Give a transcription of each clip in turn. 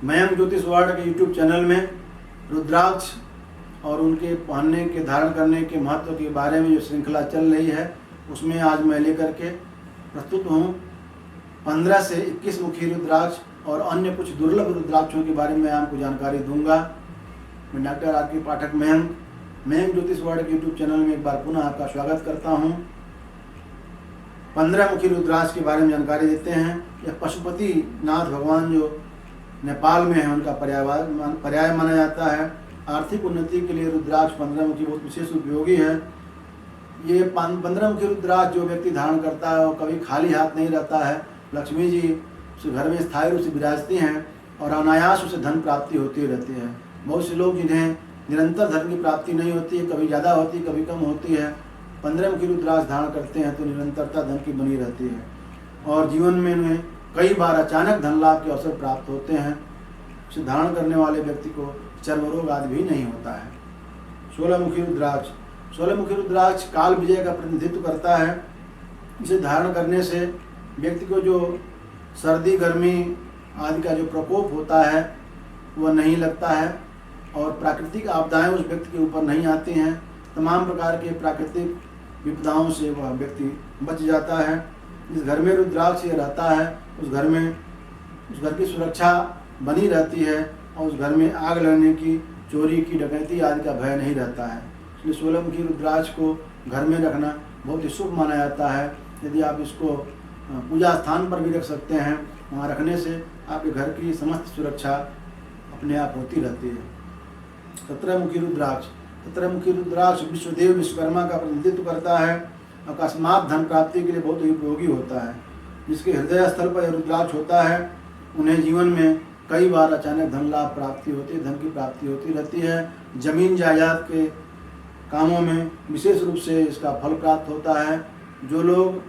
मयंक ज्योतिष वर्ल्ड के YouTube channel में रुद्राक्ष और उनके पहनने के धारण करने के महत्व के बारे में जो श्रृंखला चल रही है उसमें आज मैं लेकर के प्रस्तुत हूँ 15 से 21 मुखी रुद्राक्ष और अन्य कुछ दुर्लभ रुद्राक्षों के बारे में आपको जानकारी दूंगा। मैं डॉक्टर आर के पाठक मयंक ज्योतिष वर्ल्ड के यूट्यूब चैनल में एक बार पुनः आपका स्वागत करता हूँ। 15 मुखी रुद्राक्ष के बारे में जानकारी देते हैं। यह पशुपति नाथ भगवान जो नेपाल में है उनका पर्याय माना जाता है। आर्थिक उन्नति के लिए रुद्राक्ष 15 मुखी बहुत विशेष उपयोगी है। ये 15 मुखी रुद्राक्ष जो व्यक्ति धारण करता है वो कभी खाली हाथ नहीं रहता है। लक्ष्मी जी उस घर में स्थायी रूप से विराजती हैं और अनायास उसे धन प्राप्ति होती रहती है। बहुत से लोग जिन्हें निरंतर धन की प्राप्ति नहीं होती है, कभी ज़्यादा होती है कभी कम होती है, 15 मुखी रुद्राक्ष धारण करते हैं तो निरंतरता धन की बनी रहती है और जीवन में उन्हें कई बार अचानक धन लाभ के अवसर प्राप्त होते हैं। इसे धारण करने वाले व्यक्ति को चर्म रोग आदि भी नहीं होता है। 16 मुखी रुद्राक्ष काल विजय का प्रतिनिधित्व करता है। इसे धारण करने से व्यक्ति को जो सर्दी गर्मी आदि का जो प्रकोप होता है वह नहीं लगता है और प्राकृतिक आपदाएं उस व्यक्ति के ऊपर नहीं आती हैं। तमाम प्रकार के प्राकृतिक विपदाओं से वह व्यक्ति बच जाता है। जिस घर में रुद्राक्ष रहता है उस घर की सुरक्षा बनी रहती है और उस घर में आग लगने की, चोरी की, डकैती आदि का भय नहीं रहता है। इसलिए 16 मुखी रुद्राक्ष को घर में रखना बहुत ही शुभ माना जाता है। यदि आप इसको पूजा स्थान पर भी रख सकते हैं, वहाँ रखने से आपके घर की समस्त सुरक्षा अपने आप होती रहती है। 17 मुखी रुद्राक्ष विश्वदेव विश्वकर्मा का प्रतिनिधित्व करता है। अकस्मात धन प्राप्ति के लिए बहुत ही उपयोगी होता है। जिसके हृदय स्थल पर रुद्राक्ष होता है उन्हें जीवन में कई बार अचानक धन लाभ प्राप्ति होती है, धन की प्राप्ति होती रहती है। जमीन जायदाद के कामों में विशेष रूप से इसका फल प्राप्त होता है। जो लोग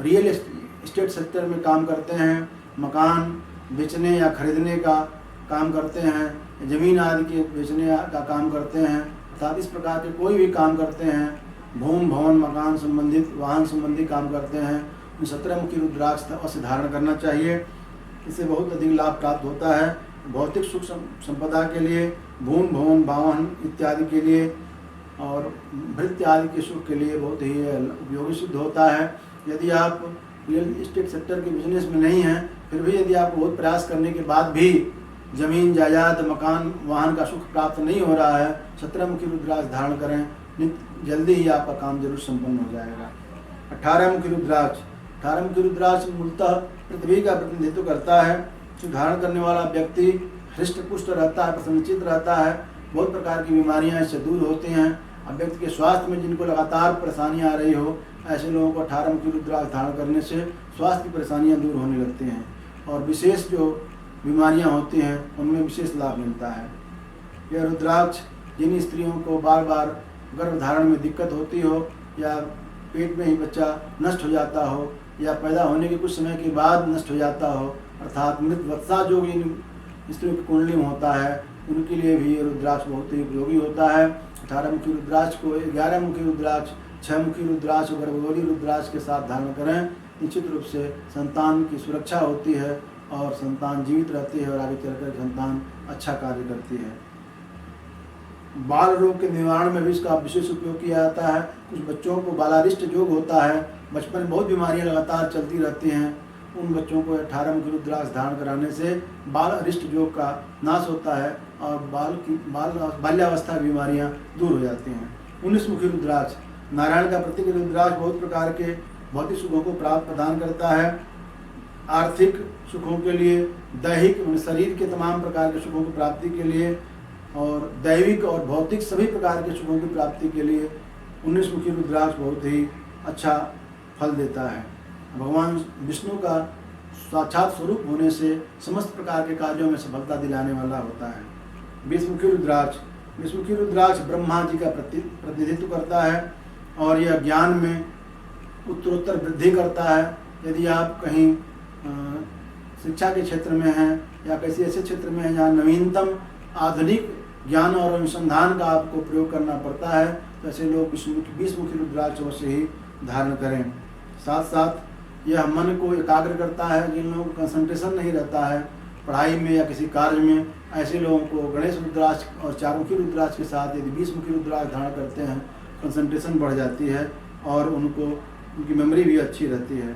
रियल एस्टेट सेक्टर में काम करते हैं, मकान बेचने या खरीदने का काम करते हैं, ज़मीन आदि के बेचने का काम करते हैं, अर्थात इस प्रकार के कोई भी काम करते हैं, भूमि भवन मकान संबंधित वाहन संबंधी काम करते हैं, उन 17 मुखी रुद्राक्ष अवश्य धारण करना चाहिए। इससे बहुत अधिक लाभ प्राप्त होता है। भौतिक सुख संपदा के लिए, भूमि भवन वाहन इत्यादि के लिए और भृत्य आदि के सुख के लिए बहुत ही उपयोगी सिद्ध होता है। यदि आप रियल एस्टेट सेक्टर के बिजनेस में नहीं हैं, फिर भी यदि आप बहुत प्रयास करने के बाद भी जमीन जायदाद मकान वाहन का सुख प्राप्त नहीं हो रहा है, 17 मुखी रुद्राक्ष धारण करें, जल्दी ही आपका काम जरूर संपन्न हो जाएगा। 18 मुखी रुद्राक्ष मूलतः पृथ्वी का प्रतिनिधित्व करता है। इसे धारण करने वाला व्यक्ति हृष्ट पुष्ट रहता है, प्रसन्नचित रहता है। बहुत प्रकार की बीमारियां इससे दूर होती हैं। अब व्यक्ति के स्वास्थ्य में जिनको लगातार परेशानियां आ रही हो, ऐसे लोगों को 18 मुखी रुद्राक्ष धारण करने से स्वास्थ्य की परेशानियां दूर होने लगती हैं और विशेष जो बीमारियां होती हैं उनमें विशेष लाभ मिलता है। यह रुद्राक्ष जिन स्त्रियों को बार बार गर्भधारण में दिक्कत होती हो या पेट में ही बच्चा नष्ट हो जाता हो या पैदा होने के कुछ समय के बाद नष्ट हो जाता हो, अर्थात मृत वत्सा जो इन स्त्रियों की कुंडली में होता है, उनके लिए भी ये रुद्राक्ष बहुत ही उपयोगी होता है। 18 मुखी रुद्राक्ष को 11 मुखी रुद्राक्ष, 6 मुखी रुद्राक्ष और गर्भगौरी रुद्राक्ष के साथ धारण करें। निश्चित रूप से संतान की सुरक्षा होती है और संतान जीवित रहती है और आगे चलकर संतान अच्छा कार्य करती है। बाल रोग के निवारण में भी इसका विशेष उपयोग किया जाता है। कुछ बच्चों को बालारिष्ट रोग होता है, बचपन में बहुत बीमारियां लगातार चलती रहती हैं, उन बच्चों को 18 मुखी रुद्राक्ष धारण कराने से बाल अरिष्ट रोग का नाश होता है और बाल्यावस्था की बीमारियां दूर हो जाती हैं। 19 मुखी रुद्राक्ष नारायण का प्रतीक रुद्राक्ष बहुत प्रकार के भौतिक सुखों को प्रदान करता है। आर्थिक सुखों के लिए, दैहिक शरीर के तमाम प्रकार के सुखों की प्राप्ति के लिए और दैविक और भौतिक सभी प्रकार के सुखों की प्राप्ति के लिए 19 मुखी रुद्राक्ष बहुत ही अच्छा फल देता है। भगवान विष्णु का साक्षात स्वरूप होने से समस्त प्रकार के कार्यों में सफलता दिलाने वाला होता है। 20 मुखी रुद्राक्ष ब्रह्मा जी का प्रतिनिधित्व करता है और यह ज्ञान में उत्तरोत्तर वृद्धि करता है। यदि आप कहीं शिक्षा के क्षेत्र में हैं या किसी ऐसे क्षेत्र में हैं जहाँ नवीनतम आधुनिक ज्ञान और अनुसंधान का आपको प्रयोग करना पड़ता है, तो ऐसे लोग 20 मुखी रुद्राक्ष अवश्य ही धारण करें। साथ साथ यह मन को एकाग्र करता है। जिन लोगों को कंसंट्रेशन नहीं रहता है पढ़ाई में या किसी कार्य में, ऐसे लोगों को गणेश रुद्राक्ष और 4 मुखी रुद्राक्ष के साथ यदि 20 मुखी रुद्राक्ष धारण करते हैं, कंसंट्रेशन बढ़ जाती है और उनकी मेमोरी भी अच्छी रहती है।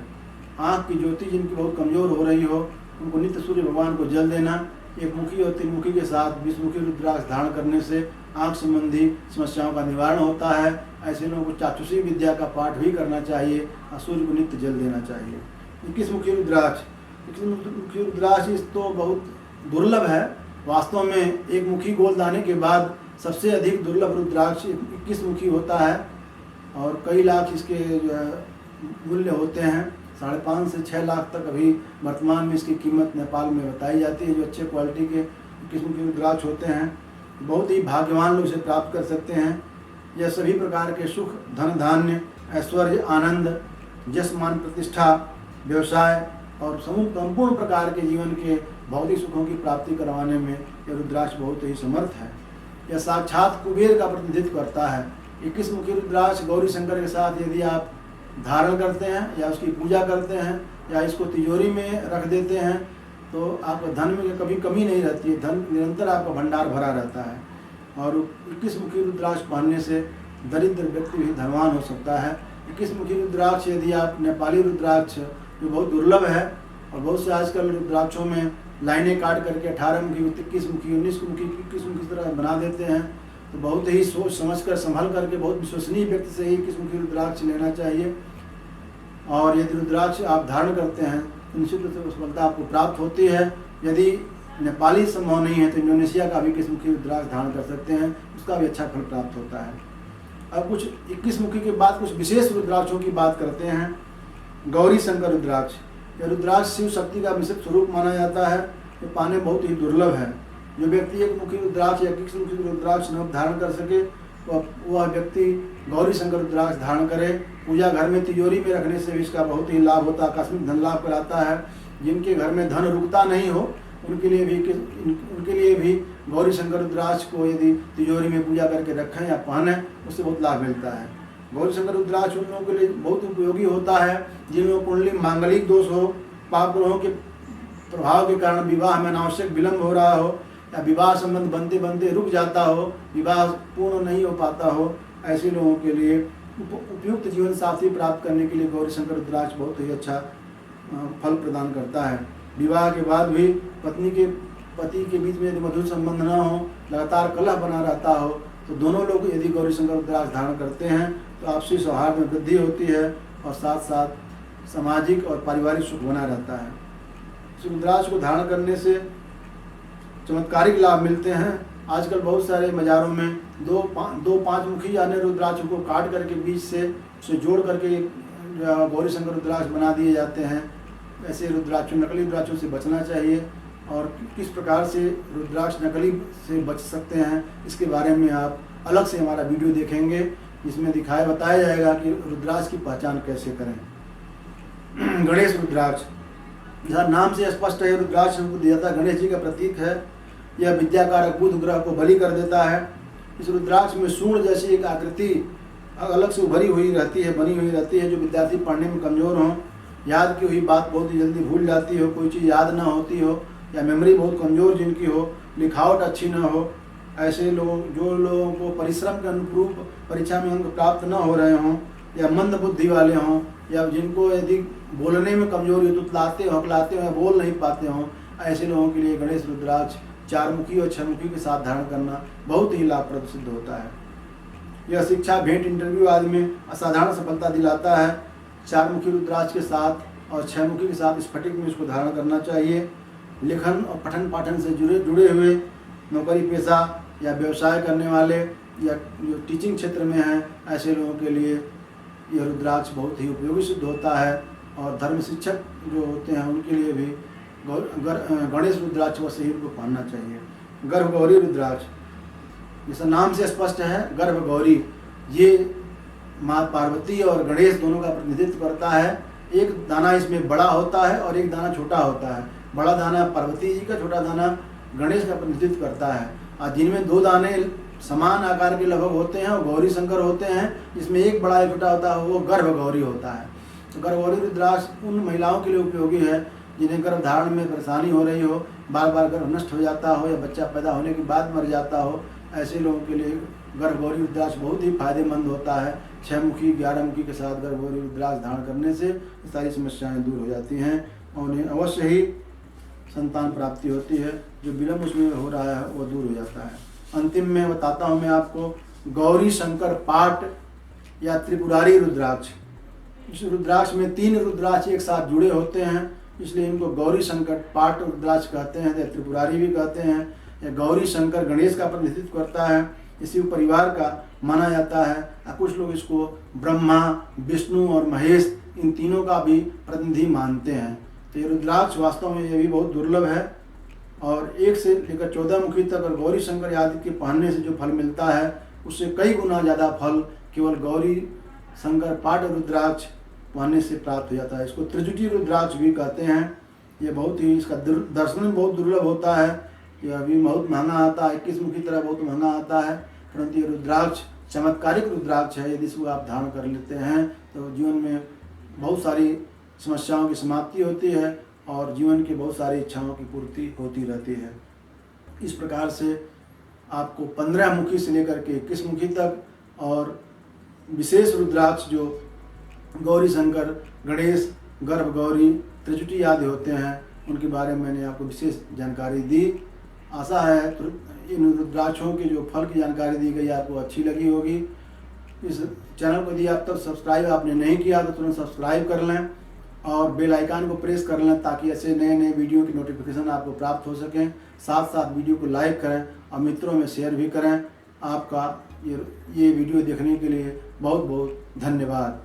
आँख की ज्योति जिनकी बहुत कमज़ोर हो रही हो, उनको नित्य सूर्य भगवान को जल देना। 1 मुखी और 3 मुखी के साथ 20 मुखी रुद्राक्ष धारण करने से आँख संबंधी समस्याओं का निवारण होता है। ऐसे लोगों को चाक्षुषी विद्या का पाठ भी करना चाहिए और सूर्य को नित्य जल देना चाहिए। 21 मुखी रुद्राक्ष, 21 मुखी रुद्राक्ष तो बहुत दुर्लभ है। वास्तव में 1 मुखी गोलदाने के बाद सबसे अधिक दुर्लभ रुद्राक्ष 21 मुखी होता है और कई लाख इसके मूल्य होते हैं। 5.5 से 6 लाख तक अभी वर्तमान में इसकी कीमत नेपाल में बताई जाती है। जो अच्छे क्वालिटी के 21 मुखी रुद्राक्ष होते हैं, बहुत ही भाग्यवान लोग इसे प्राप्त कर सकते हैं। यह सभी प्रकार के सुख, धन धान्य, ऐश्वर्य, आनंद, यश, मान, प्रतिष्ठा, व्यवसाय और संपूर्ण प्रकार के जीवन के भौतिक सुखों की प्राप्ति करवाने में यह रुद्राक्ष बहुत ही समर्थ है। यह साक्षात कुबेर का प्रतिनिधित्व करता है। 21 मुखी रुद्राक्ष गौरी शंकर के साथ यदि आप धारण करते हैं या उसकी पूजा करते हैं या इसको तिजोरी में रख देते हैं तो आपका धन में कभी कमी नहीं रहती है। धन निरंतर आपका भंडार भरा रहता है। और 21 मुखी रुद्राक्ष पहनने से दरिद्र व्यक्ति भी धनवान हो सकता है। 21 मुखी रुद्राक्ष यदि आप नेपाली रुद्राक्ष जो बहुत दुर्लभ है और बहुत से आजकल रुद्राक्षों में लाइनें काट करके 18 मुखी, 21 मुखी, 19 मुखी, 21 मुखी की तरह बना देते हैं, तो बहुत ही सोच समझ कर संभल करके बहुत विश्वसनीय व्यक्ति से ही 21 मुखी रुद्राक्ष लेना चाहिए। और यदि रुद्राक्ष आप धारण करते हैं तो निश्चित रूप से सफलता आपको प्राप्त होती है। यदि नेपाली संभव नहीं है तो इंडोनेशिया का भी 21 मुखी रुद्राक्ष धारण कर सकते हैं, उसका भी अच्छा फल प्राप्त होता है। अब कुछ 21 मुखी के बाद कुछ विशेष रुद्राक्षों की बात करते हैं। गौरी शंकर रुद्राक्ष, यह रुद्राक्ष शिव शक्ति का मिश्रित स्वरूप माना जाता है। ये पाने बहुत ही दुर्लभ है। जो व्यक्ति 1 मुखी रुद्राक्ष या 21 मुखी रुद्राक्ष न धारण कर सके वह व्यक्ति गौरी शंकर रुद्राक्ष धारण करे। पूजा घर में तिजोरी में रखने से भी इसका बहुत ही लाभ होता है, आकस्मिक धन लाभ कराता है। जिनके घर में धन रुकता नहीं हो उनके लिए भी गौरी शंकर रुद्राक्ष को यदि तिजोरी में पूजा करके रखें या पहने, उससे बहुत लाभ मिलता है। गौरी शंकर रुद्राक्ष उन लोगों के लिए बहुत उपयोगी होता है जिन लोगों को कुंडली मांगलिक दोष हो, पाप ग्रहों के प्रभाव के कारण विवाह में अनावश्यक विलंब हो रहा हो या विवाह संबंध बनते बनते रुक जाता हो, विवाह पूर्ण नहीं हो पाता हो, ऐसे लोगों के लिए उपयुक्त जीवन साथी प्राप्त करने के लिए गौरी शंकर रुद्राक्ष बहुत ही अच्छा फल प्रदान करता है। विवाह के बाद भी पति के बीच में यदि मधुर संबंध न हो, लगातार कलह बना रहता हो, तो दोनों लोग यदि गौरी शंकर रुद्राक्ष धारण करते हैं तो आपसी सौहार्द में वृद्धि होती है और साथ साथ सामाजिक और पारिवारिक सुख बना रहता है। इस रुद्राक्ष को धारण करने से चमत्कारिक लाभ मिलते हैं। आजकल बहुत सारे मज़ारों में 5 मुखी अन्य रुद्राक्ष को काट करके बीच से उसे जोड़ करके गौरी शंकर रुद्राक्ष बना दिए जाते हैं। ऐसे रुद्राक्षों, नकली रुद्राक्षों से बचना चाहिए और किस प्रकार से रुद्राक्ष नकली से बच सकते हैं इसके बारे में आप अलग से हमारा वीडियो देखेंगे, जिसमें बताया जाएगा कि रुद्राक्ष की पहचान कैसे करें। गणेश रुद्राक्ष, जहाँ नाम से स्पष्ट है, रुद्राक्ष हमको दिया था गणेश जी का प्रतीक है। यह विद्याकारक बुध ग्रह को बलि कर देता है। इस रुद्राक्ष में सूर्ण जैसी एक आकृति अलग से उभरी हुई रहती है, बनी हुई रहती है। जो विद्यार्थी पढ़ने में कमज़ोर हों, याद की हुई बात बहुत ही जल्दी भूल जाती हो, कोई चीज़ याद ना होती हो या मेमोरी बहुत कमज़ोर जिनकी हो, लिखावट अच्छी ना हो, ऐसे लोग जो लोगों को परिश्रम के अनुरूप परीक्षा में अंक प्राप्त न हो रहे हों या मंद बुद्धि वाले हों या जिनको यदि बोलने में कमजोरी हो, तुतलाते हो, हकलाते हो या बोल नहीं पाते हों, ऐसे लोगों के लिए गणेश रुद्राक्ष 4 मुखी और 6 मुखी के साथ धारण करना बहुत ही लाभप्रद सिद्ध होता है। यह शिक्षा, भेंट, इंटरव्यू आदि में असाधारण सफलता दिलाता है। 4 मुखी रुद्राक्ष के साथ और 6 मुखी के साथ स्फटिक में इसको धारण करना चाहिए। लेखन और पठन पाठन से जुड़े हुए, नौकरी पेशा या व्यवसाय करने वाले या जो टीचिंग क्षेत्र में हैं, ऐसे लोगों के लिए यह रुद्राक्ष बहुत ही उपयोगी सिद्ध होता है। और धर्म शिक्षक जो होते हैं उनके लिए भी गणेश रुद्राक्ष व शरीर को पहनना चाहिए। गर्भगौरी रुद्राक्ष, जैसा नाम से स्पष्ट है, गर्भगौरी ये माँ पार्वती और गणेश दोनों का प्रतिनिधित्व करता है। एक दाना इसमें बड़ा होता है और एक दाना छोटा होता है। बड़ा दाना पार्वती जी का, छोटा दाना गणेश का प्रतिनिधित्व करता है। और जिनमें 2 दाने समान आकार के लगभग होते हैं और गौरी शंकर होते हैं, जिसमें एक बड़ा एक छोटा होता है, वो गर्भगौरी होता है। तो गर्भगौरी रुद्राक्ष उन महिलाओं के लिए उपयोगी है जिन्हें गर्भधारण में परेशानी हो रही हो, बार बार गर्भ नष्ट हो जाता हो या बच्चा पैदा होने के बाद मर जाता हो, ऐसे लोगों के लिए गर्भगौरी रुद्राक्ष बहुत ही फायदेमंद होता है। 6 मुखी 11 मुखी के साथ गर्भगौरी रुद्राक्ष धारण करने से ये सारी समस्याएं दूर हो जाती हैं और उन्हें अवश्य ही संतान प्राप्ति होती है। जो विलम्ब उसमें हो रहा है वो दूर हो जाता है। अंतिम में बताता हूँ मैं आपको गौरी शंकर पाठ या त्रिपुरारी रुद्राक्ष। इस रुद्राक्ष में 3 रुद्राक्ष एक साथ जुड़े होते हैं, इसलिए इनको गौरी शंकर पाठ रुद्राक्ष कहते हैं या त्रिपुरारी भी कहते हैं। या गौरी शंकर गणेश का प्रतिनिधित्व करता है, इसी परिवार का माना जाता है। कुछ लोग इसको ब्रह्मा, विष्णु और महेश इन तीनों का भी प्रतिनिधि मानते हैं। तो ये रुद्राक्ष वास्तव में ये भी बहुत दुर्लभ है और 1 से लेकर 14 मुखी तक और गौरी शंकर आदि के पहनने से जो फल मिलता है उससे कई गुना ज़्यादा फल केवल गौरी शंकर पाठ रुद्राक्ष पहनने से प्राप्त हो जाता है। इसको त्रिजुटी रुद्राक्ष भी कहते हैं। ये बहुत ही इसका दर्शन में बहुत दुर्लभ होता है। यह भी बहुत महंगा आता है, 21 मुखी तरह बहुत महंगा आता है, परंतु ये रुद्राक्ष चमत्कारिक रुद्राक्ष है। यदि इसको आप धारण कर लेते हैं तो जीवन में बहुत सारी समस्याओं की समाप्ति होती है और जीवन की बहुत सारी इच्छाओं की पूर्ति होती रहती है। इस प्रकार से आपको 15 मुखी से लेकर के 21 मुखी तक और विशेष रुद्राक्ष जो गौरी शंकर, गणेश, गर्भ गौरी, त्रिजुटी आदि होते हैं उनके बारे में मैंने आपको विशेष जानकारी दी। आशा है तो इन रुद्राक्षों के जो फल की जानकारी दी गई आपको अच्छी लगी होगी। इस चैनल को यदि आप तक सब्सक्राइब आपने नहीं किया तो तुरंत सब्सक्राइब कर लें और बेल आइकन को प्रेस कर लें ताकि ऐसे नए नए वीडियो की नोटिफिकेशन आपको प्राप्त हो सकें। साथ साथ वीडियो को लाइक करें और मित्रों में शेयर भी करें। आपका ये वीडियो देखने के लिए बहुत बहुत धन्यवाद।